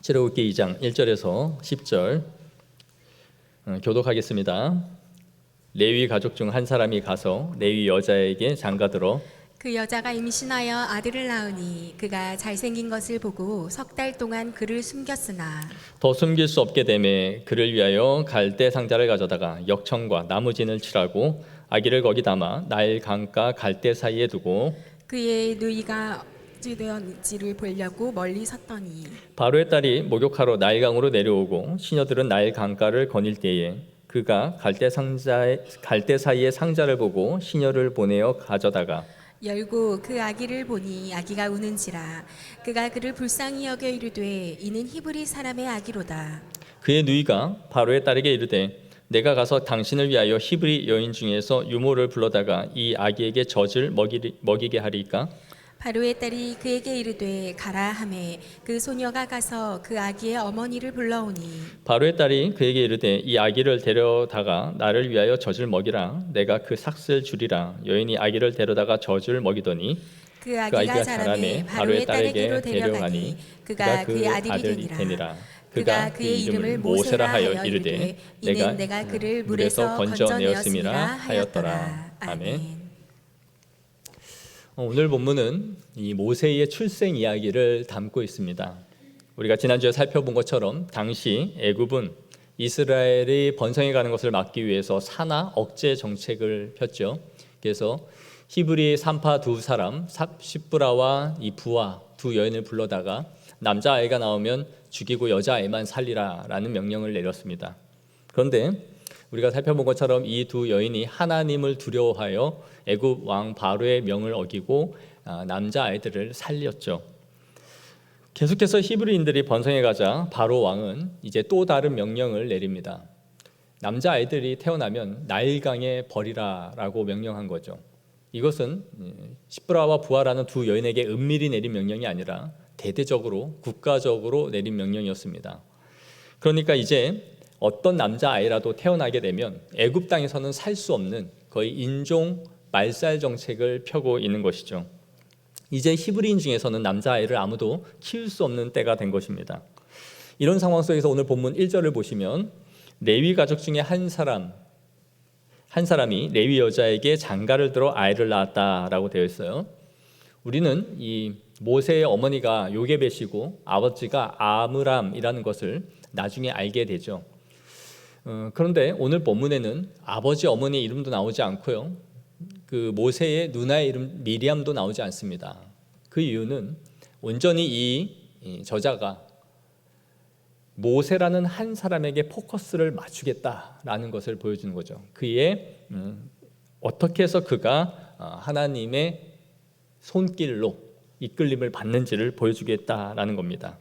출애굽기 2장 1절에서 10절 교독하겠습니다. 레위 가족 중 한 사람이 가서 레위 여자에게 장가들어 그 여자가 임신하여 아들을 낳으니 그가 잘생긴 것을 보고 석 달 동안 그를 숨겼으나 더 숨길 수 없게 되매 그를 위하여 갈대 상자를 가져다가 역청과 나무진을 칠하고 아기를 거기 담아 나일 강가 갈대 사이에 두고 그의 누이가 어찌 되었는지를 보려고 멀리 섰더니 바로의 딸이 목욕하러 나일강으로 내려오고 시녀들은 나일 강가를 거닐 때에 그가 갈대 사이의 상자를 보고 시녀를 보내어 가져다가 열고 그 아기를 보니 아기가 우는지라 그가 그를 불쌍히 여겨 이르되 이는 히브리 사람의 아기로다. 그의 누이가 바로의 딸에게 이르되 내가 가서 당신을 위하여 히브리 여인 중에서 유모를 불러다가 이 아기에게 젖을 먹이게 하리까? 바로의 딸이 그에게 이르되 가라 하매 그 소녀가 가서 그 아기의 어머니를 불러오니 바로의 딸이 그에게 이르되 이 아기를 데려다가 나를 위하여 젖을 먹이라. 내가 그 삭슬 주리라. 여인이 아기를 데려다가 젖을 먹이더니 그 아기가 자라매 바로의 딸에게로 데려가니 그가 그의 아들이 되니라. 그가 그의 이름을 모세라 하여 이르되 이는 내가 그를 물에서 건져내었음이라 하였더라. 아멘. 오늘 본문은 이 모세의 출생 이야기를 담고 있습니다. 우리가 지난주에 살펴본 것처럼 당시 애굽은 이스라엘이 번성해 가는 것을 막기 위해서 산하 억제 정책을 폈죠. 그래서 히브리 산파 두 사람 십브라와 이 부하 두 여인을 불러다가 남자아이가 나오면 죽이고 여자아이만 살리라라는 명령을 내렸습니다. 그런데 우리가 살펴본 것처럼 이 두 여인이 하나님을 두려워하여 애굽 왕 바로의 명을 어기고 남자아이들을 살렸죠. 계속해서 히브리인들이 번성해 가자 바로 왕은 이제 또 다른 명령을 내립니다. 남자아이들이 태어나면 나일강에 버리라라고 명령한 거죠. 이것은 십브라와 부하라는 두 여인에게 은밀히 내린 명령이 아니라 대대적으로 국가적으로 내린 명령이었습니다. 그러니까 이제 어떤 남자아이라도 태어나게 되면 애굽 땅에서는 살 수 없는 거의 인종 말살 정책을 펴고 있는 것이죠. 이제 히브리인 중에서는 남자아이를 아무도 키울 수 없는 때가 된 것입니다. 이런 상황 속에서 오늘 본문 1절을 보시면 레위 가족 중에 한 사람이 레위 여자에게 장가를 들어 아이를 낳았다라고 되어 있어요. 우리는 이 모세의 어머니가 요게벳이고 아버지가 아므람이라는 것을 나중에 알게 되죠. 그런데 오늘 본문에는 아버지 어머니의 이름도 나오지 않고요. 그 모세의 누나의 이름 미리암도 나오지 않습니다. 그 이유는 온전히 이 저자가 모세라는 한 사람에게 포커스를 맞추겠다라는 것을 보여주는 거죠. 그의 어떻게 해서 그가 하나님의 손길로 이끌림을 받는지를 보여주겠다라는 겁니다.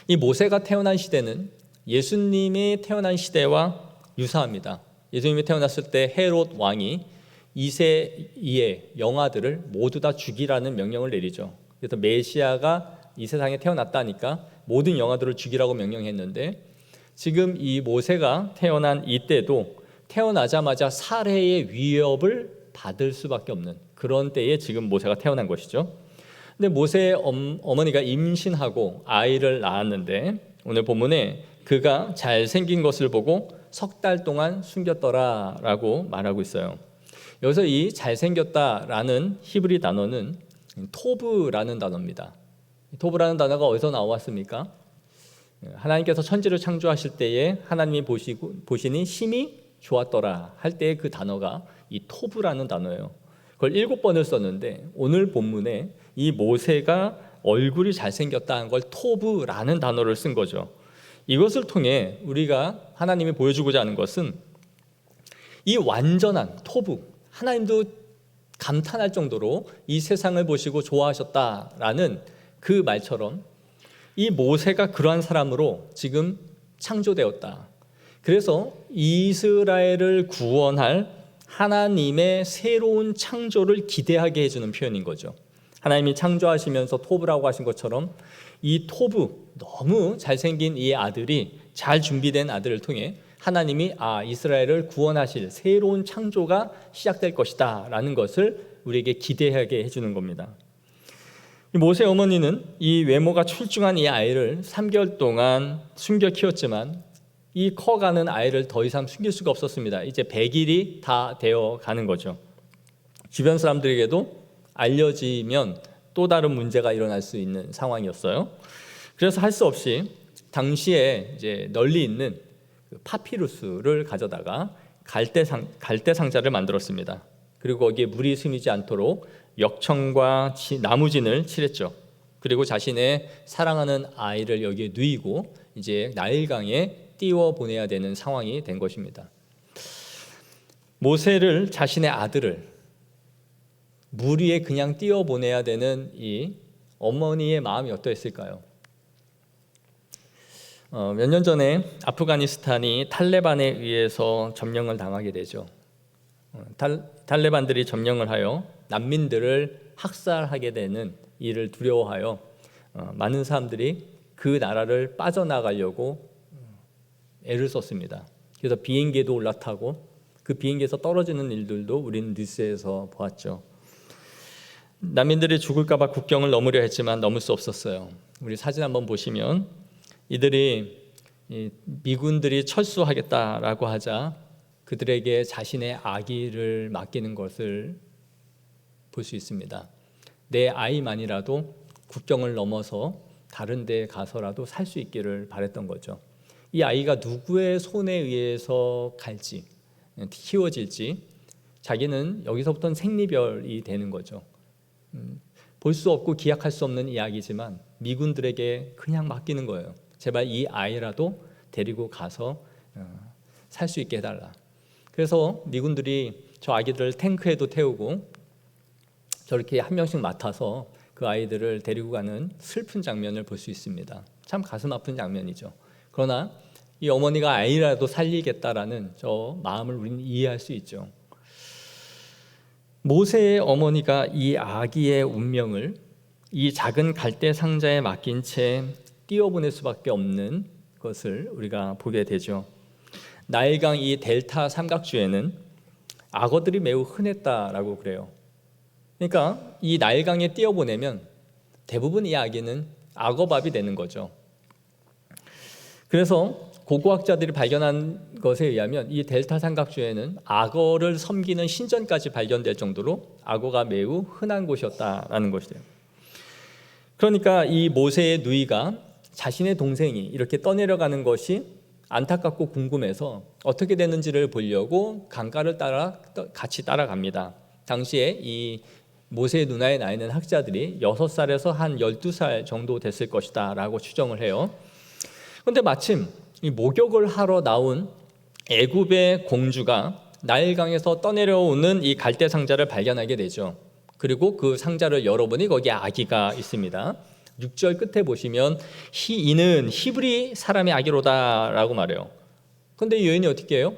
이 모세가 태어난 시대는 예수님이 태어난 시대와 유사합니다. 예수님이 태어났을 때 헤롯 왕이 2세 영아들을 모두 다 죽이라는 명령을 내리죠. 그래서 메시아가 이 세상에 태어났다니까 모든 영아들을 죽이라고 명령했는데 지금 이 모세가 태어난 이때도 태어나자마자 살해의 위협을 받을 수밖에 없는 그런 때에 지금 모세가 태어난 것이죠. 근데 모세의 어머니가 임신하고 아이를 낳았는데 오늘 본문에 그가 잘생긴 것을 보고 석 달 동안 숨겼더라라고 말하고 있어요. 여기서 이 잘생겼다라는 히브리 단어는 토브라는 단어입니다. 토브라는 단어가 어디서 나왔습니까? 하나님께서 천지를 창조하실 때에 하나님이 보시니 심히 좋았더라 할 때의 그 단어가 이 토브라는 단어예요. 그걸 7번을 썼는데 오늘 본문에 이 모세가 얼굴이 잘생겼다는 걸 토브라는 단어를 쓴 거죠. 이것을 통해 우리가 하나님이 보여주고자 하는 것은 이 완전한 토브, 하나님도 감탄할 정도로 이 세상을 보시고 좋아하셨다라는 그 말처럼 이 모세가 그러한 사람으로 지금 창조되었다. 그래서 이스라엘을 구원할 하나님의 새로운 창조를 기대하게 해주는 표현인 거죠. 하나님이 창조하시면서 토브라고 하신 것처럼 이 토브, 너무 잘생긴 이 아들이 잘 준비된 아들을 통해 하나님이 이스라엘을 구원하실 새로운 창조가 시작될 것이다 라는 것을 우리에게 기대하게 해주는 겁니다. 모세 어머니는 이 외모가 출중한 이 아이를 3개월 동안 숨겨 키웠지만 이 커가는 아이를 더 이상 숨길 수가 없었습니다. 이제 100일이 다 되어 가는 거죠. 주변 사람들에게도 알려지면 또 다른 문제가 일어날 수 있는 상황이었어요. 그래서 할 수 없이 당시에 이제 널리 있는 파피루스를 가져다가 갈대 상자를 만들었습니다. 그리고 거기에 물이 스미지 않도록 역청과 나무진을 칠했죠. 그리고 자신의 사랑하는 아이를 여기에 누이고 이제 나일강에 띄워 보내야 되는 상황이 된 것입니다. 모세를 자신의 아들을 물 위에 그냥 띄워 보내야 되는 이 어머니의 마음이 어떠했을까요? 몇 년 전에 아프가니스탄이 탈레반에 의해서 점령을 당하게 되죠. 탈레반들이 점령을 하여 난민들을 학살하게 되는 일을 두려워하여 많은 사람들이 그 나라를 빠져나가려고 애를 썼습니다. 그래서 비행기에도 올라타고 그 비행기에서 떨어지는 일들도 우리는 뉴스에서 보았죠. 난민들이 죽을까 봐 국경을 넘으려 했지만 넘을 수 없었어요. 우리 사진 한번 보시면 이들이 미군들이 철수하겠다라고 하자 그들에게 자신의 아기를 맡기는 것을 볼 수 있습니다. 내 아이만이라도 국경을 넘어서 다른 데 가서라도 살 수 있기를 바랬던 거죠. 이 아이가 누구의 손에 의해서 갈지, 키워질지 자기는 여기서부터는 생리별이 되는 거죠. 볼 수 없고 기약할 수 없는 이야기지만 미군들에게 그냥 맡기는 거예요. 제발 이 아이라도 데리고 가서 살 수 있게 해달라. 그래서 미군들이 저 아기들을 탱크에도 태우고 저렇게 한 명씩 맡아서 그 아이들을 데리고 가는 슬픈 장면을 볼 수 있습니다. 참 가슴 아픈 장면이죠. 그러나 이 어머니가 아이라도 살리겠다라는 저 마음을 우리는 이해할 수 있죠. 모세의 어머니가 이 아기의 운명을 이 작은 갈대 상자에 맡긴 채 띄워보낼 수밖에 없는 것을 우리가 보게 되죠. 나일강 이 델타 삼각주에는 악어들이 매우 흔했다라고 그래요. 그러니까 이 나일강에 띄워보내면 대부분 이 아기는 악어밥이 되는 거죠. 그래서 고고학자들이 발견한 것에 의하면 이 델타 삼각주에는 악어를 섬기는 신전까지 발견될 정도로 악어가 매우 흔한 곳이었다라는 것이에요. 그러니까 이 모세의 누이가 자신의 동생이 이렇게 떠내려가는 것이 안타깝고 궁금해서 어떻게 되는지를 보려고 강가를 따라 같이 따라갑니다. 당시에 이 모세의 누나의 나이는 학자들이 6살에서 한 12살 정도 됐을 것이다 라고 추정을 해요. 그런데 마침 이 목욕을 하러 나온 애굽의 공주가 나일강에서 떠내려오는 이 갈대 상자를 발견하게 되죠. 그리고 그 상자를 열어보니 거기에 아기가 있습니다. 6절 끝에 보시면 이는 히브리 사람의 아기로다 라고 말해요. 그런데 이 여인이 어떻게 해요?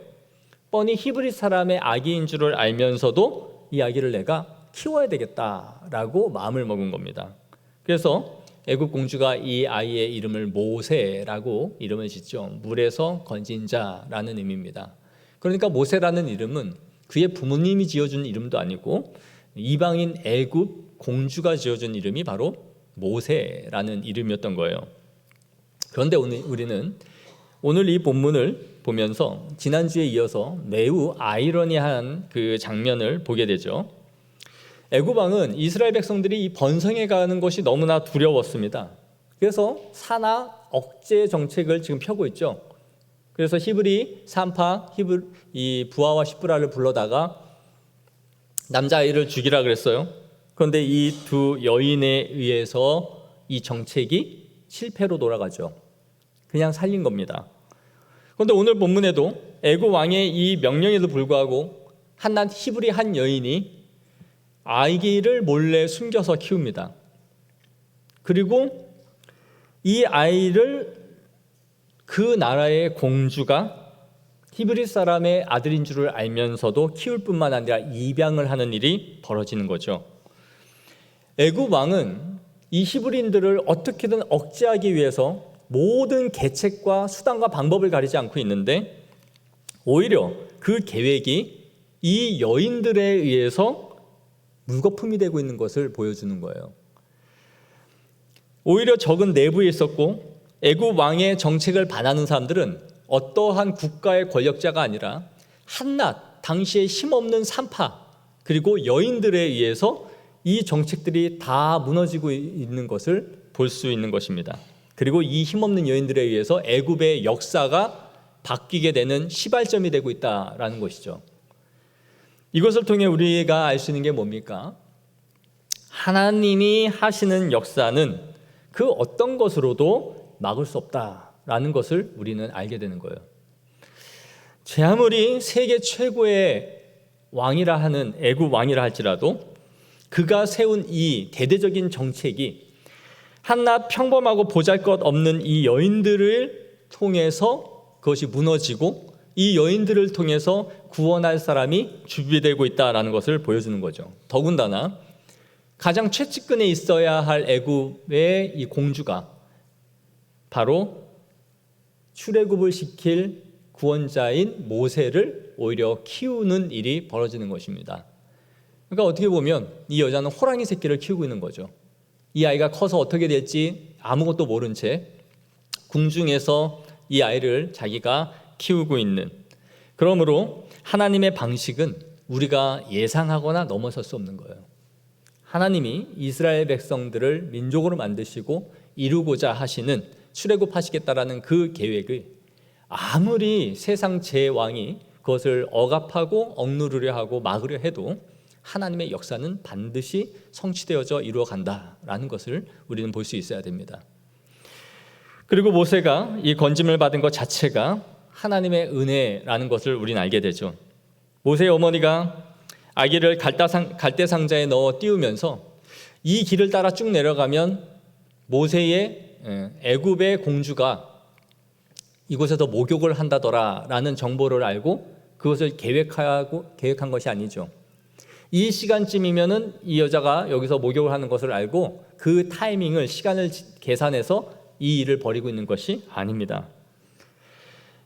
뻔히 히브리 사람의 아기인 줄을 알면서도 이 아기를 내가 키워야 되겠다라고 마음을 먹은 겁니다. 그래서 애굽 공주가 이 아이의 이름을 모세라고 이름을 짓죠. 물에서 건진 자라는 의미입니다. 그러니까 모세라는 이름은 그의 부모님이 지어준 이름도 아니고 이방인 애굽 공주가 지어준 이름이 바로 모세라는 이름이었던 거예요. 그런데 우리는 오늘 이 본문을 보면서 지난주에 이어서 매우 아이러니한 그 장면을 보게 되죠. 애굽 왕은 이스라엘 백성들이 이 번성해 가는 것이 너무나 두려웠습니다. 그래서 산하 억제 정책을 지금 펴고 있죠. 그래서 히브리 산파 이 부하와 시브라를 불러다가 남자아이를 죽이라 그랬어요. 그런데 이 두 여인에 의해서 이 정책이 실패로 돌아가죠. 그냥 살린 겁니다. 그런데 오늘 본문에도 애굽 왕의 이 명령에도 불구하고 한낱 히브리 한 여인이 아기를 몰래 숨겨서 키웁니다. 그리고 이 아이를 그 나라의 공주가 히브리 사람의 아들인 줄을 알면서도 키울 뿐만 아니라 입양을 하는 일이 벌어지는 거죠. 애굽 왕은 이 히브리인들을 어떻게든 억제하기 위해서 모든 계책과 수단과 방법을 가리지 않고 있는데 오히려 그 계획이 이 여인들에 의해서 물거품이 되고 있는 것을 보여주는 거예요. 오히려 적은 내부에 있었고 애굽 왕의 정책을 반하는 사람들은 어떠한 국가의 권력자가 아니라 한낱 당시에 힘없는 산파 그리고 여인들에 의해서 이 정책들이 다 무너지고 있는 것을 볼 수 있는 것입니다. 그리고 이 힘없는 여인들에 의해서 애굽의 역사가 바뀌게 되는 시발점이 되고 있다라는 것이죠. 이것을 통해 우리가 알 수 있는 게 뭡니까? 하나님이 하시는 역사는 그 어떤 것으로도 막을 수 없다라는 것을 우리는 알게 되는 거예요. 제 아무리 세계 최고의 왕이라 하는 애굽 왕이라 할지라도 그가 세운 이 대대적인 정책이 한낱 평범하고 보잘것없는 이 여인들을 통해서 그것이 무너지고 이 여인들을 통해서 구원할 사람이 준비되고 있다는 것을 보여주는 거죠. 더군다나 가장 최측근에 있어야 할 애굽의 이 공주가 바로 출애굽을 시킬 구원자인 모세를 오히려 키우는 일이 벌어지는 것입니다. 그러니까 어떻게 보면 이 여자는 호랑이 새끼를 키우고 있는 거죠. 이 아이가 커서 어떻게 될지 아무것도 모른 채 궁중에서 이 아이를 자기가 키우고 있는, 그러므로 하나님의 방식은 우리가 예상하거나 넘어설 수 없는 거예요. 하나님이 이스라엘 백성들을 민족으로 만드시고 이루고자 하시는 출애굽하시겠다라는 그 계획을 아무리 세상 제왕이 그것을 억압하고 억누르려 하고 막으려 해도 하나님의 역사는 반드시 성취되어져 이루어간다라는 것을 우리는 볼 수 있어야 됩니다. 그리고 모세가 이 건짐을 받은 것 자체가 하나님의 은혜라는 것을 우리는 알게 되죠. 모세의 어머니가 아기를 갈대 상자에 넣어 띄우면서 이 길을 따라 쭉 내려가면 모세의 애굽의 공주가 이곳에서 목욕을 한다더라라는 정보를 알고 그것을 계획한 것이 아니죠. 이 시간쯤이면은 이 여자가 여기서 목욕을 하는 것을 알고 그 타이밍을 시간을 계산해서 이 일을 벌이고 있는 것이 아닙니다.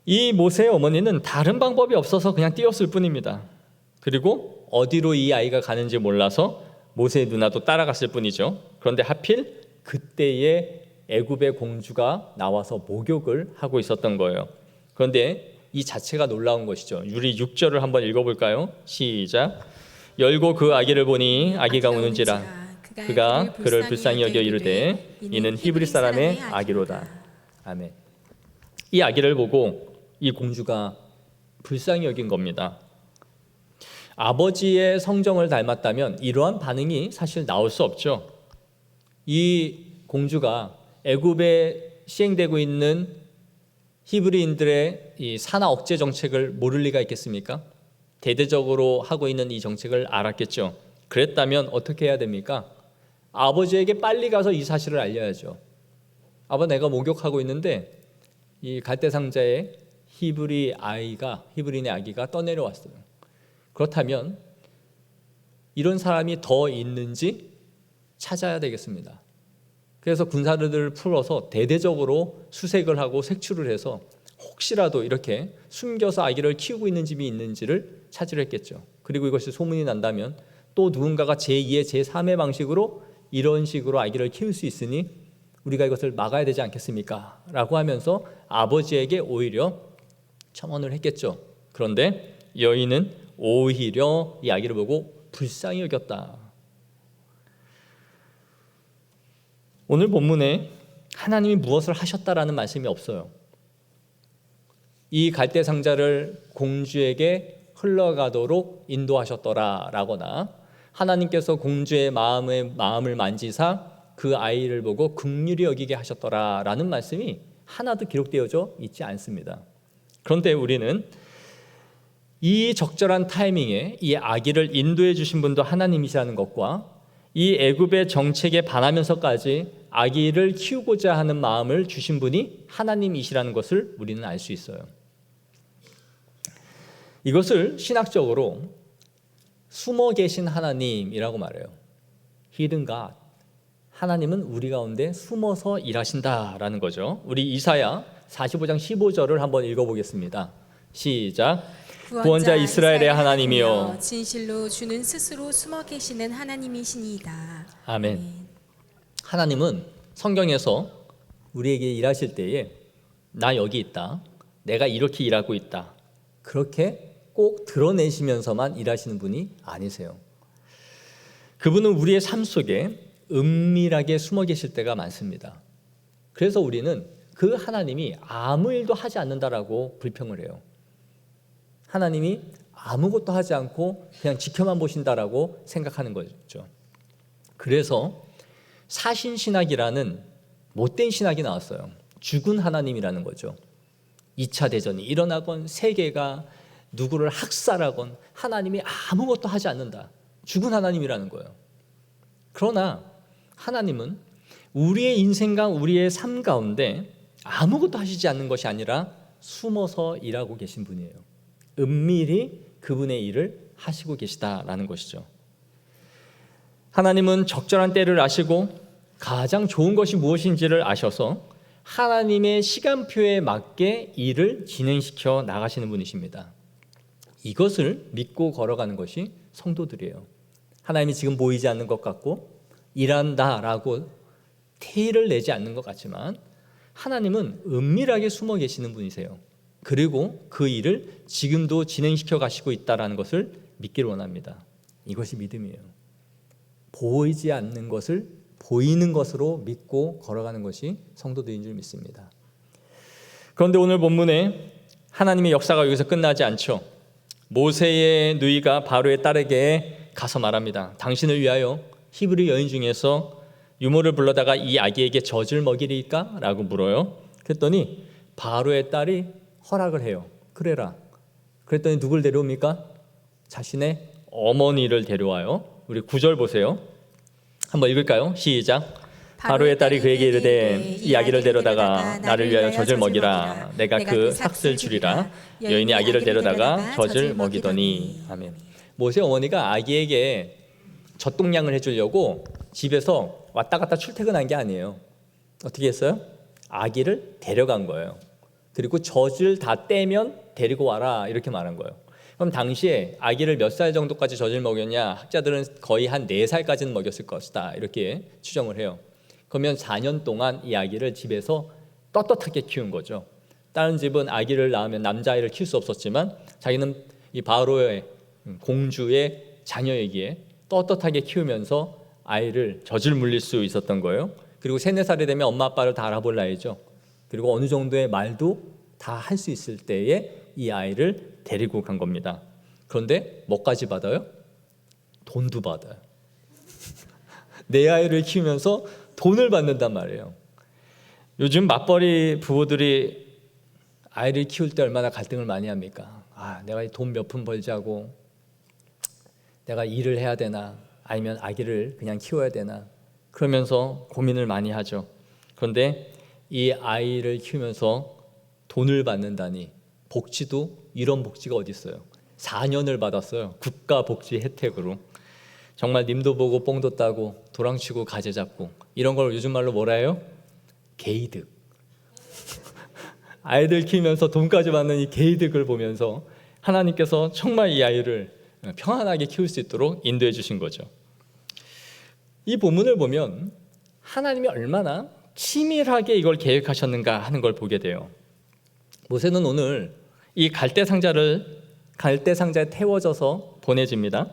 이 모세의 어머니는 다른 방법이 없어서 그냥 띄웠을 뿐입니다. 그리고 어디로 이 아이가 가는지 몰라서 모세의 누나도 따라갔을 뿐이죠. 그런데 하필 그때에 애굽의 공주가 나와서 목욕을 하고 있었던 거예요. 그런데 이 자체가 놀라운 것이죠. 우리 6절을 한번 읽어볼까요? 시작. 열고 그 아기를 보니 아기가 우는지라 그가 그를 불쌍히 여겨 이르되 이는 히브리 사람의 아기로다. 아멘. 이 아기를 보고 이 공주가 불쌍히 여긴 겁니다. 아버지의 성정을 닮았다면 이러한 반응이 사실 나올 수 없죠. 이 공주가 애굽에 시행되고 있는 히브리인들의 이 산화 억제 정책을 모를 리가 있겠습니까? 대대적으로 하고 있는 이 정책을 알았겠죠. 그랬다면 어떻게 해야 됩니까? 아버지에게 빨리 가서 이 사실을 알려야죠. 아빠, 내가 목욕하고 있는데 이 갈대 상자에 히브리인의 아기가 떠내려왔어요. 그렇다면 이런 사람이 더 있는지 찾아야 되겠습니다. 그래서 군사들을 풀어서 대대적으로 수색을 하고 색출을 해서 혹시라도 이렇게 숨겨서 아기를 키우고 있는 집이 있는지를 찾으려 했겠죠. 그리고 이것이 소문이 난다면 또 누군가가 제2의 제3의 방식으로 이런 식으로 아기를 키울 수 있으니 우리가 이것을 막아야 되지 않겠습니까? 라고 하면서 아버지에게 오히려 첨언을 했겠죠. 그런데 여인은 오히려 이 아기를 보고 불쌍히 여겼다. 오늘 본문에 하나님이 무엇을 하셨다라는 말씀이 없어요. 이 갈대 상자를 공주에게 흘러가도록 인도하셨더라라거나 하나님께서 공주의 마음을 만지사 그 아이를 보고 긍휼히 여기게 하셨더라라는 말씀이 하나도 기록되어져 있지 않습니다. 그런데 우리는 이 적절한 타이밍에 이 아기를 인도해 주신 분도 하나님이시라는 것과 이 애굽의 정책에 반하면서까지 아기를 키우고자 하는 마음을 주신 분이 하나님이시라는 것을 우리는 알 수 있어요. 이것을 신학적으로 숨어 계신 하나님이라고 말해요. Hidden God. 하나님은 우리 가운데 숨어서 일하신다라는 거죠. 우리 이사야 45장 15절을 한번 읽어보겠습니다. 시작. 구원자 이스라엘의 하나님이여 진실로 주는 스스로 숨어 계시는 하나님이시니이다. 아멘. 하나님은 성경에서 우리에게 일하실 때에 나 여기 있다, 내가 이렇게 일하고 있다, 그렇게 꼭 드러내시면서만 일하시는 분이 아니세요. 그분은 우리의 삶 속에 은밀하게 숨어 계실 때가 많습니다. 그래서 우리는 그 하나님이 아무 일도 하지 않는다라고 불평을 해요. 하나님이 아무것도 하지 않고 그냥 지켜만 보신다라고 생각하는 거죠. 그래서 사신신학이라는 못된 신학이 나왔어요. 죽은 하나님이라는 거죠. 2차 대전이 일어나건 세계가 누구를 학살하건 하나님이 아무것도 하지 않는다. 죽은 하나님이라는 거예요. 그러나 하나님은 우리의 인생과 우리의 삶 가운데 아무것도 하시지 않는 것이 아니라 숨어서 일하고 계신 분이에요. 은밀히 그분의 일을 하시고 계시다라는 것이죠. 하나님은 적절한 때를 아시고 가장 좋은 것이 무엇인지를 아셔서 하나님의 시간표에 맞게 일을 진행시켜 나가시는 분이십니다. 이것을 믿고 걸어가는 것이 성도들이에요. 하나님이 지금 보이지 않는 것 같고 일한다라고 티를 내지 않는 것 같지만 하나님은 은밀하게 숨어 계시는 분이세요. 그리고 그 일을 지금도 진행시켜 가시고 있다는 것을 믿기를 원합니다. 이것이 믿음이에요. 보이지 않는 것을 보이는 것으로 믿고 걸어가는 것이 성도들인 줄 믿습니다. 그런데 오늘 본문에 하나님의 역사가 여기서 끝나지 않죠. 모세의 누이가 바로의 딸에게 가서 말합니다. 당신을 위하여 히브리 여인 중에서 유모를 불러다가 이 아기에게 젖을 먹이리까? 라고 물어요. 그랬더니 바로의 딸이 허락을 해요. 그래라. 그랬더니 누굴 데려옵니까? 자신의 어머니를 데려와요. 우리 9절 보세요. 한번 읽을까요? 시작. 바로의 딸이 그에게 이르되 이 아기를 데려다가 나를 위하여 젖을 먹이라. 내가 그 삭슬 주리라. 여인이 아기를 데려다가 젖을 먹이더니. 아멘. 모세 어머니가 아기에게 젖동량을 해주려고 집에서 왔다 갔다 출퇴근한 게 아니에요. 어떻게 했어요? 아기를 데려간 거예요. 그리고 젖을 다 떼면 데리고 와라 이렇게 말한 거예요. 그럼 당시에 아기를 몇 살 정도까지 젖을 먹였냐? 학자들은 거의 한 4살까지는 먹였을 것이다 이렇게 추정을 해요. 그러면 4년 동안 이 아기를 집에서 떳떳하게 키운 거죠. 다른 집은 아기를 낳으면 남자아이를 키울 수 없었지만 자기는 이 바로의 공주의 자녀이기에 떳떳하게 키우면서 아이를 젖을 물릴 수 있었던 거예요. 그리고 3, 4살이 되면 엄마 아빠를 다 알아볼 나이죠. 그리고 어느 정도의 말도 다 할 수 있을 때에 이 아이를 데리고 간 겁니다. 그런데 뭐까지 받아요? 돈도 받아요. 내 아이를 키우면서 돈을 받는단 말이에요. 요즘 맞벌이 부부들이 아이를 키울 때 얼마나 갈등을 많이 합니까? 내가 돈 몇 푼 벌자고 내가 일을 해야 되나 아니면 아기를 그냥 키워야 되나 그러면서 고민을 많이 하죠. 그런데 이 아이를 키우면서 돈을 받는다니 복지도 이런 복지가 어디 있어요? 4년을 받았어요. 국가복지 혜택으로. 정말 님도 보고 뽕도 따고 도랑치고 가재 잡고 이런 걸 요즘 말로 뭐라 해요? 개이득. 아이들 키우면서 돈까지 받는 이 개이득을 보면서 하나님께서 정말 이 아이를 평안하게 키울 수 있도록 인도해 주신 거죠. 이 본문을 보면 하나님이 얼마나 치밀하게 이걸 계획하셨는가 하는 걸 보게 돼요. 모세는 오늘 이 갈대 상자에 태워져서 보내집니다.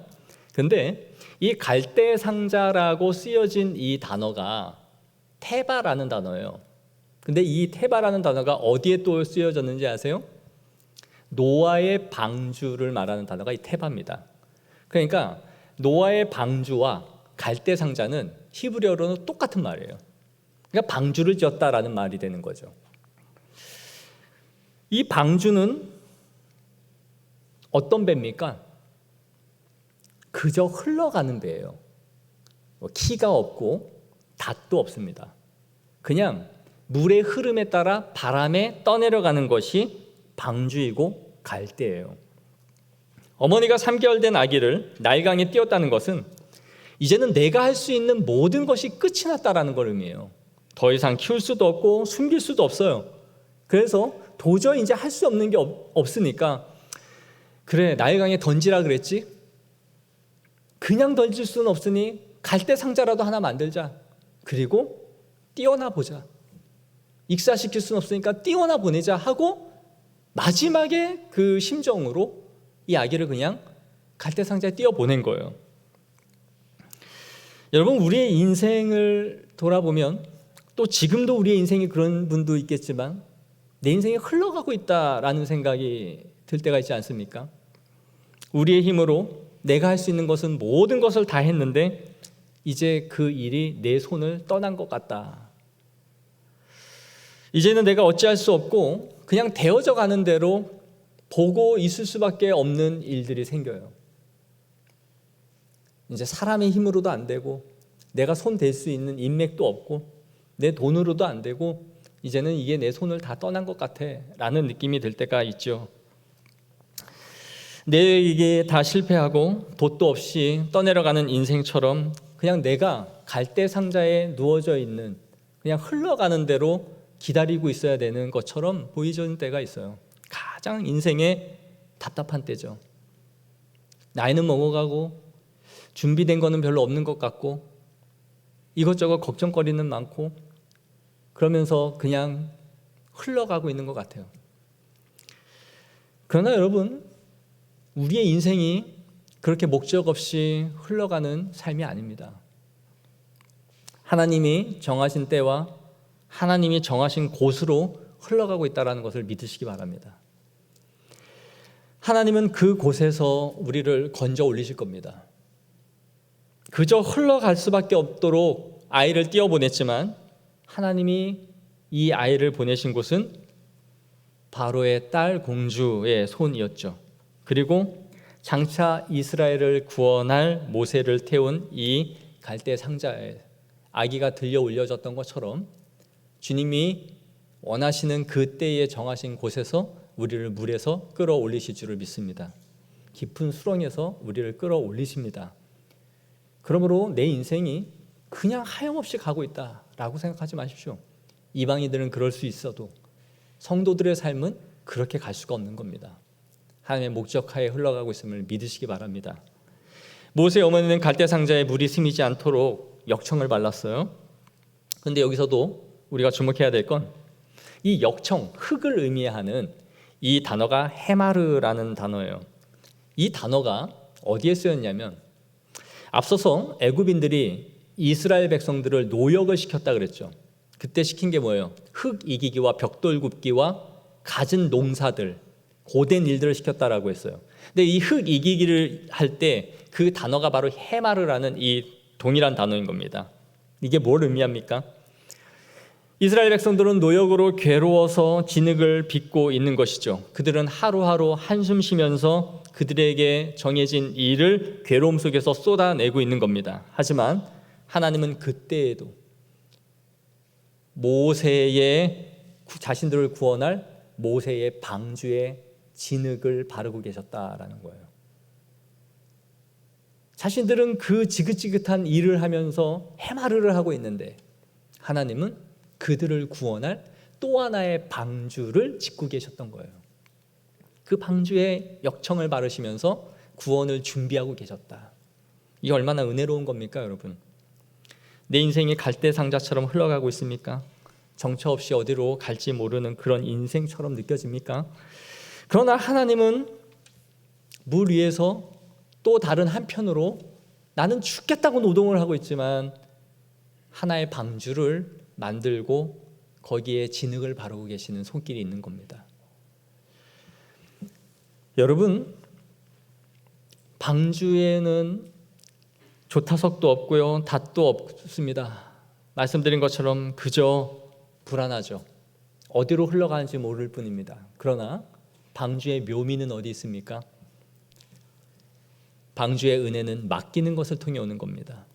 근데 이 갈대 상자라고 쓰여진 이 단어가 테바라는 단어예요. 근데 이 테바라는 단어가 어디에 또 쓰여졌는지 아세요? 노아의 방주를 말하는 단어가 이 테바입니다. 그러니까 노아의 방주와 갈대 상자는 히브리어로는 똑같은 말이에요. 그러니까 방주를 지었다라는 말이 되는 거죠. 이 방주는 어떤 배입니까? 그저 흘러가는 배예요. 키가 없고 닷도 없습니다. 그냥 물의 흐름에 따라 바람에 떠내려가는 것이 방주이고 갈대예요. 어머니가 3개월 된 아기를 나일강에 띄웠다는 것은 이제는 내가 할 수 있는 모든 것이 끝이 났다라는 걸 의미해요. 더 이상 키울 수도 없고 숨길 수도 없어요. 그래서 도저히 이제 할 수 없는 게 없으니까 그래, 나일 강에 던지라 그랬지? 그냥 던질 수는 없으니 갈대 상자라도 하나 만들자. 그리고 띄워나 보자. 익사시킬 수는 없으니까 띄워나 보내자 하고 마지막에 그 심정으로 이 아기를 그냥 갈대 상자에 띄워 보낸 거예요. 여러분, 우리의 인생을 돌아보면 또 지금도 우리의 인생이 그런 분도 있겠지만 내 인생이 흘러가고 있다라는 생각이 들 때가 있지 않습니까? 우리의 힘으로 내가 할 수 있는 것은 모든 것을 다 했는데 이제 그 일이 내 손을 떠난 것 같다. 이제는 내가 어찌할 수 없고 그냥 되어져 가는 대로 보고 있을 수밖에 없는 일들이 생겨요. 이제 사람의 힘으로도 안 되고 내가 손 댈 수 있는 인맥도 없고 내 돈으로도 안 되고 이제는 이게 내 손을 다 떠난 것 같아 라는 느낌이 들 때가 있죠. 이게 다 실패하고 돛도 없이 떠내려가는 인생처럼 그냥 내가 갈대 상자에 누워져 있는, 그냥 흘러가는 대로 기다리고 있어야 되는 것처럼 보이는 때가 있어요. 가장 인생의 답답한 때죠. 나이는 먹어가고 준비된 거는 별로 없는 것 같고 이것저것 걱정거리는 많고 그러면서 그냥 흘러가고 있는 것 같아요. 그러나 여러분, 우리의 인생이 그렇게 목적 없이 흘러가는 삶이 아닙니다. 하나님이 정하신 때와 하나님이 정하신 곳으로 흘러가고 있다는 것을 믿으시기 바랍니다. 하나님은 그 곳에서 우리를 건져 올리실 겁니다. 그저 흘러갈 수밖에 없도록 아이를 띄워보냈지만 하나님이 이 아이를 보내신 곳은 바로의 딸 공주의 손이었죠. 그리고 장차 이스라엘을 구원할 모세를 태운 이 갈대 상자에 아기가 들려 올려졌던 것처럼 주님이 원하시는 그 때에 정하신 곳에서 우리를 물에서 끌어올리실 줄을 믿습니다. 깊은 수렁에서 우리를 끌어올리십니다. 그러므로 내 인생이 그냥 하염없이 가고 있다라고 생각하지 마십시오. 이방인들은 그럴 수 있어도 성도들의 삶은 그렇게 갈 수가 없는 겁니다. 하나님의 목적하에 흘러가고 있음을 믿으시기 바랍니다. 모세의 어머니는 갈대 상자에 물이 스미지 않도록 역청을 발랐어요. 그런데 여기서도 우리가 주목해야 될 건 이 역청, 흙을 의미하는 이 단어가 헤마르라는 단어예요. 이 단어가 어디에 쓰였냐면 앞서서 애굽인들이 이스라엘 백성들을 노역을 시켰다 그랬죠. 그때 시킨 게 뭐예요? 흙 이기기와 벽돌 굽기와 갖은 농사들, 고된 일들을 시켰다라고 했어요. 근데 이 흙 이기기를 할 때 그 단어가 바로 헤마르라는 이 동일한 단어인 겁니다. 이게 뭘 의미합니까? 이스라엘 백성들은 노역으로 괴로워서 진흙을 빚고 있는 것이죠. 그들은 하루하루 한숨 쉬면서 그들에게 정해진 일을 괴로움 속에서 쏟아내고 있는 겁니다. 하지만 하나님은 그때에도 모세의 자신들을 구원할 모세의 방주에 진흙을 바르고 계셨다라는 거예요. 자신들은 그 지긋지긋한 일을 하면서 해마르를 하고 있는데 하나님은 그들을 구원할 또 하나의 방주를 짓고 계셨던 거예요. 그 방주에 역청을 바르시면서 구원을 준비하고 계셨다. 이게 얼마나 은혜로운 겁니까, 여러분? 내 인생이 갈대 상자처럼 흘러가고 있습니까? 정처 없이 어디로 갈지 모르는 그런 인생처럼 느껴집니까? 그러나 하나님은 물 위에서 또 다른 한편으로 나는 죽겠다고 노동을 하고 있지만 하나의 방주를 만들고 거기에 진흙을 바르고 계시는 손길이 있는 겁니다. 여러분, 방주에는 조타석도 없고요, 닷도 없습니다. 말씀드린 것처럼 그저 불안하죠. 어디로 흘러가는지 모를 뿐입니다. 그러나 방주의 묘미는 어디 있습니까? 방주의 은혜는 맡기는 것을 통해 오는 겁니다.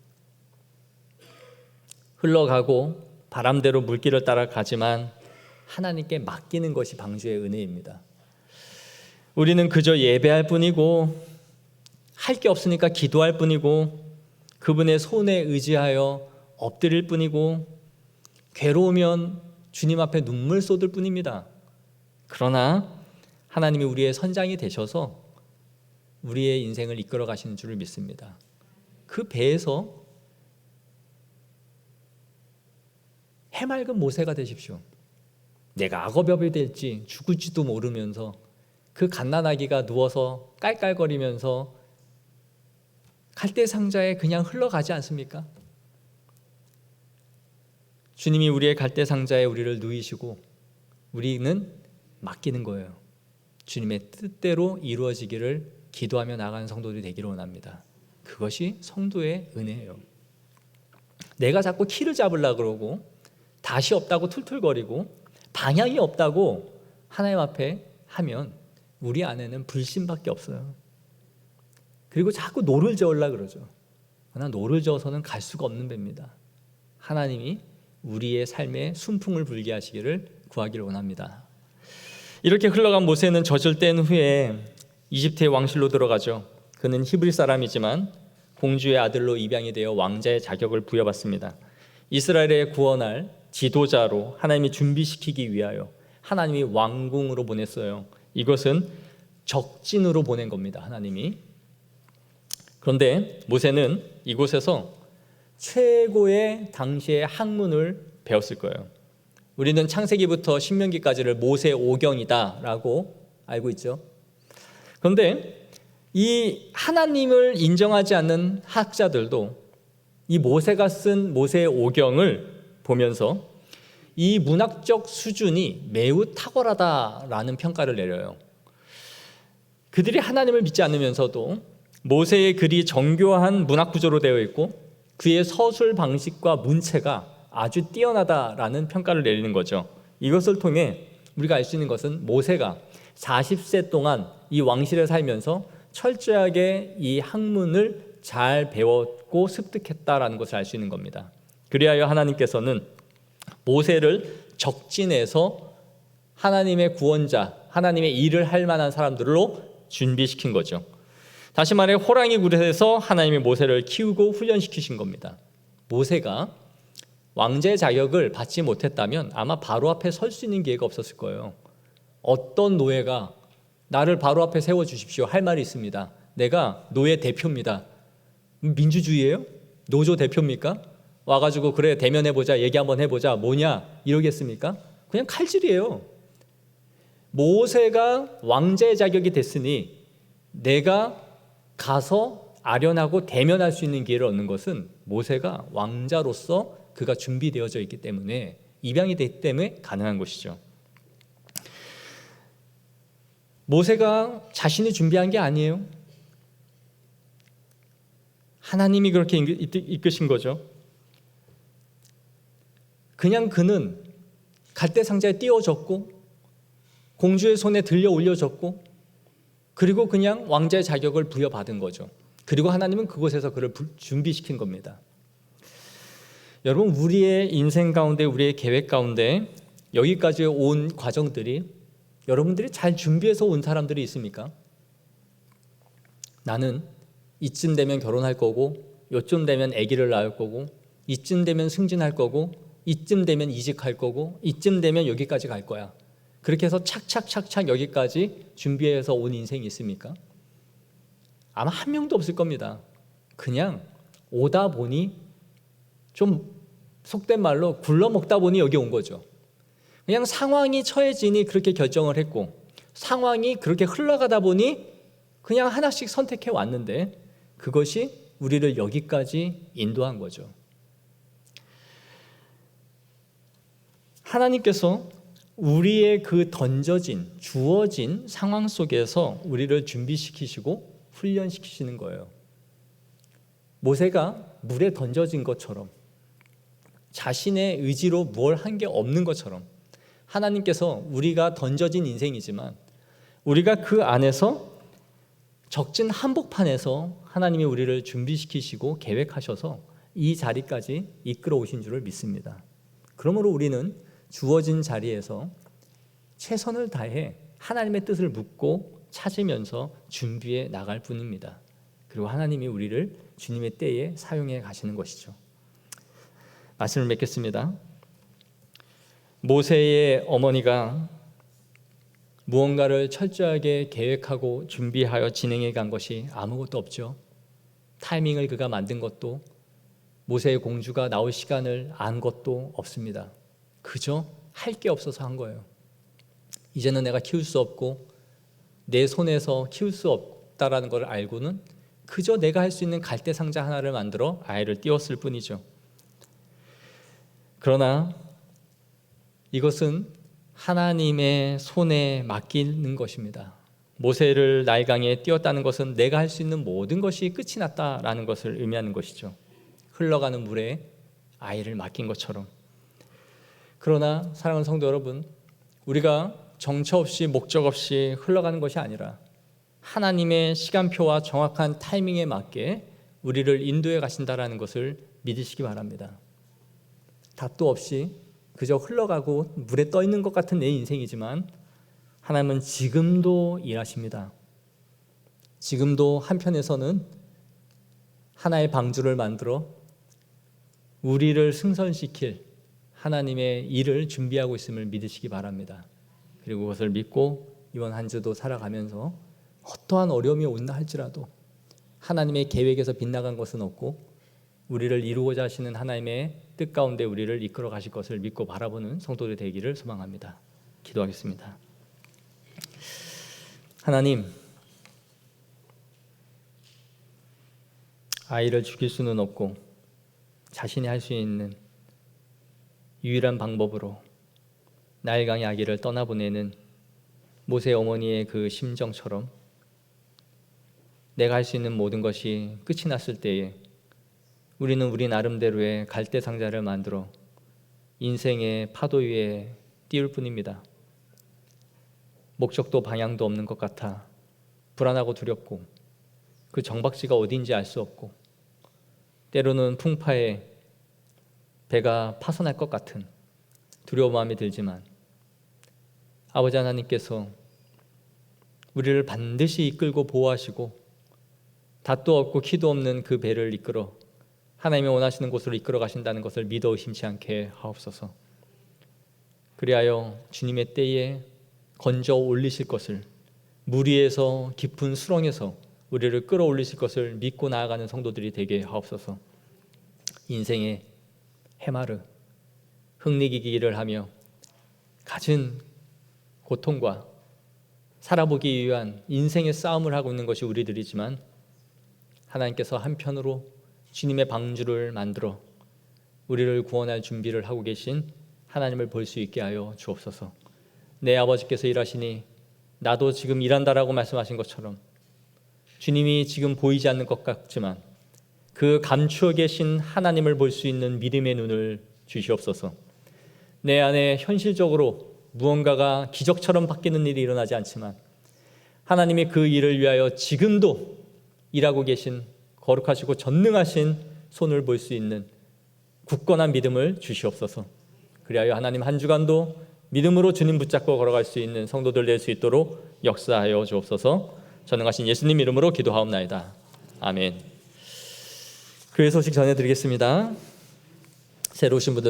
흘러가고 바람대로 물길을 따라가지만 하나님께 맡기는 것이 방주의 은혜입니다. 우리는 그저 예배할 뿐이고 할 게 없으니까 기도할 뿐이고 그분의 손에 의지하여 엎드릴 뿐이고 괴로우면 주님 앞에 눈물 쏟을 뿐입니다. 그러나 하나님이 우리의 선장이 되셔서 우리의 인생을 이끌어 가시는 줄을 믿습니다. 그 배에서 해맑은 모세가 되십시오. 내가 악어밥이 될지 죽을지도 모르면서 그 갓난아기가 누워서 깔깔거리면서 갈대 상자에 그냥 흘러가지 않습니까? 주님이 우리의 갈대 상자에 우리를 누이시고 우리는 맡기는 거예요. 주님의 뜻대로 이루어지기를 기도하며 나가는 성도들이 되기를 원합니다. 그것이 성도의 은혜예요. 내가 자꾸 키를 잡으려고 그러고 다시 없다고 툴툴거리고 방향이 없다고 하나님 앞에 하면 우리 안에는 불신밖에 없어요. 그리고 자꾸 노를 저으려고 그러죠. 그러나 노를 저어서는 갈 수가 없는 배입니다. 하나님이 우리의 삶에 순풍을 불게 하시기를 구하기를 원합니다. 이렇게 흘러간 모세는 젖을 뗀 후에 이집트의 왕실로 들어가죠. 그는 히브리 사람이지만 공주의 아들로 입양이 되어 왕자의 자격을 부여받습니다. 이스라엘의 구원할 지도자로 하나님이 준비시키기 위하여 하나님이 왕궁으로 보냈어요. 이것은 적진으로 보낸 겁니다. 하나님이. 그런데 모세는 이곳에서 최고의 당시의 학문을 배웠을 거예요. 우리는 창세기부터 신명기까지를 모세 오경이다라고 알고 있죠. 그런데 이 하나님을 인정하지 않는 학자들도 이 모세가 쓴 모세 오경을 보면서 이 문학적 수준이 매우 탁월하다라는 평가를 내려요. 그들이 하나님을 믿지 않으면서도 모세의 글이 정교한 문학 구조로 되어 있고 그의 서술 방식과 문체가 아주 뛰어나다라는 평가를 내리는 거죠. 이것을 통해 우리가 알 수 있는 것은 모세가 40세 동안 이 왕실에 살면서 철저하게 이 학문을 잘 배웠고 습득했다라는 것을 알 수 있는 겁니다. 그리하여 하나님께서는 모세를 적진에서 하나님의 구원자, 하나님의 일을 할 만한 사람들로 준비시킨 거죠. 다시 말해 호랑이 굴에서 하나님이 모세를 키우고 훈련시키신 겁니다. 모세가 왕제의 자격을 받지 못했다면 아마 바로 앞에 설 수 있는 기회가 없었을 거예요. 어떤 노예가 나를 바로 앞에 세워주십시오 할 말이 있습니다. 내가 노예 대표입니다. 민주주의예요? 노조 대표입니까? 와가지고 그래 대면해보자, 얘기 한번 해보자, 뭐냐 이러겠습니까? 그냥 칼질이에요. 모세가 왕제의 자격이 됐으니 내가 가서 아련하고 대면할 수 있는 기회를 얻는 것은 모세가 왕자로서 그가 준비되어져 있기 때문에, 입양이 됐기 때문에 가능한 것이죠. 모세가 자신이 준비한 게 아니에요. 하나님이 그렇게 이끄신 거죠. 그냥 그는 갈대 상자에 띄워졌고 공주의 손에 들려 올려졌고 그리고 그냥 왕자의 자격을 부여받은 거죠. 그리고 하나님은 그곳에서 그를 준비시킨 겁니다. 여러분, 우리의 인생 가운데, 우리의 계획 가운데 여기까지 온 과정들이 여러분들이 잘 준비해서 온 사람들이 있습니까? 나는 이쯤 되면 결혼할 거고, 요쯤 되면 아기를 낳을 거고, 이쯤 되면 승진할 거고, 이쯤 되면 이직할 거고, 이쯤 되면 여기까지 갈 거야. 그렇게 해서 착착착착 여기까지 준비해서 온 인생이 있습니까? 아마 한 명도 없을 겁니다. 그냥 오다 보니 좀 속된 말로 굴러먹다 보니 여기 온 거죠. 그냥 상황이 처해지니 그렇게 결정을 했고 상황이 그렇게 흘러가다 보니 그냥 하나씩 선택해 왔는데 그것이 우리를 여기까지 인도한 거죠. 하나님께서 우리의 그 던져진, 주어진 상황 속에서 우리를 준비시키시고 훈련시키시는 거예요. 모세가 물에 던져진 것처럼 자신의 의지로 뭘 한 게 없는 것처럼 하나님께서 우리가 던져진 인생이지만 우리가 그 안에서 적진 한복판에서 하나님이 우리를 준비시키시고 계획하셔서 이 자리까지 이끌어 오신 줄을 믿습니다. 그러므로 우리는 주어진 자리에서 최선을 다해 하나님의 뜻을 묻고 찾으면서 준비해 나갈 뿐입니다. 그리고 하나님이 우리를 주님의 때에 사용해 가시는 것이죠. 말씀을 맺겠습니다. 모세의 어머니가 무언가를 철저하게 계획하고 준비하여 진행해 간 것이 아무것도 없죠. 타이밍을 그가 만든 것도, 모세의 공주가 나올 시간을 안 것도 없습니다. 그저 할 게 없어서 한 거예요. 이제는 내가 키울 수 없고 내 손에서 키울 수 없다라는 걸 알고는 그저 내가 할 수 있는 갈대 상자 하나를 만들어 아이를 띄웠을 뿐이죠. 그러나 이것은 하나님의 손에 맡기는 것입니다. 모세를 나일강에 띄웠다는 것은 내가 할 수 있는 모든 것이 끝이 났다라는 것을 의미하는 것이죠. 흘러가는 물에 아이를 맡긴 것처럼. 그러나 사랑하는 성도 여러분, 우리가 정처 없이 목적 없이 흘러가는 것이 아니라 하나님의 시간표와 정확한 타이밍에 맞게 우리를 인도해 가신다라는 것을 믿으시기 바랍니다. 답도 없이 그저 흘러가고 물에 떠 있는 것 같은 내 인생이지만 하나님은 지금도 일하십니다. 지금도 한편에서는 하나의 방주를 만들어 우리를 승선시킬 하나님의 일을 준비하고 있음을 믿으시기 바랍니다. 그리고 그것을 믿고 이번 한 주도 살아가면서 어떠한 어려움이 온다 할지라도 하나님의 계획에서 빗나간 것은 없고 우리를 이루고자 하시는 하나님의 뜻 가운데 우리를 이끌어 가실 것을 믿고 바라보는 성도들 되기를 소망합니다. 기도하겠습니다. 하나님, 아이를 죽일 수는 없고 자신이 할 수 있는 유일한 방법으로 나일강의 아기를 떠나보내는 모세 어머니의 그 심정처럼 내가 할 수 있는 모든 것이 끝이 났을 때에 우리는 우리 나름대로의 갈대 상자를 만들어 인생의 파도 위에 띄울 뿐입니다. 목적도 방향도 없는 것 같아 불안하고 두렵고 그 정박지가 어딘지 알 수 없고 때로는 풍파에 배가 파손할 것 같은 두려운 마음이 들지만 아버지 하나님께서 우리를 반드시 이끌고 보호하시고 닷도 없고 키도 없는 그 배를 이끌어 하나님이 원하시는 곳으로 이끌어 가신다는 것을 믿어 의심치 않게 하옵소서. 그리하여 주님의 때에 건져 올리실 것을, 물 위에서 깊은 수렁에서 우리를 끌어올리실 것을 믿고 나아가는 성도들이 되게 하옵소서. 인생의 해마르 흥리기기를 하며 갖은 고통과 살아보기 위한 인생의 싸움을 하고 있는 것이 우리들이지만 하나님께서 한편으로 주님의 방주를 만들어 우리를 구원할 준비를 하고 계신 하나님을 볼 수 있게 하여 주옵소서. 내 아버지께서 일하시니 나도 지금 일한다라고 말씀하신 것처럼 주님이 지금 보이지 않는 것 같지만 그 감추어 계신 하나님을 볼 수 있는 믿음의 눈을 주시옵소서. 내 안에 현실적으로 무언가가 기적처럼 바뀌는 일이 일어나지 않지만 하나님이 그 일을 위하여 지금도 일하고 계신 거룩하시고 전능하신 손을 볼 수 있는 굳건한 믿음을 주시옵소서. 그리하여 하나님 한 주간도 믿음으로 주님 붙잡고 걸어갈 수 있는 성도들 될 수 있도록 역사하여 주옵소서. 전능하신 예수님 이름으로 기도하옵나이다. 아멘. 교회 소식 전해드리겠습니다. 새로 오신 분들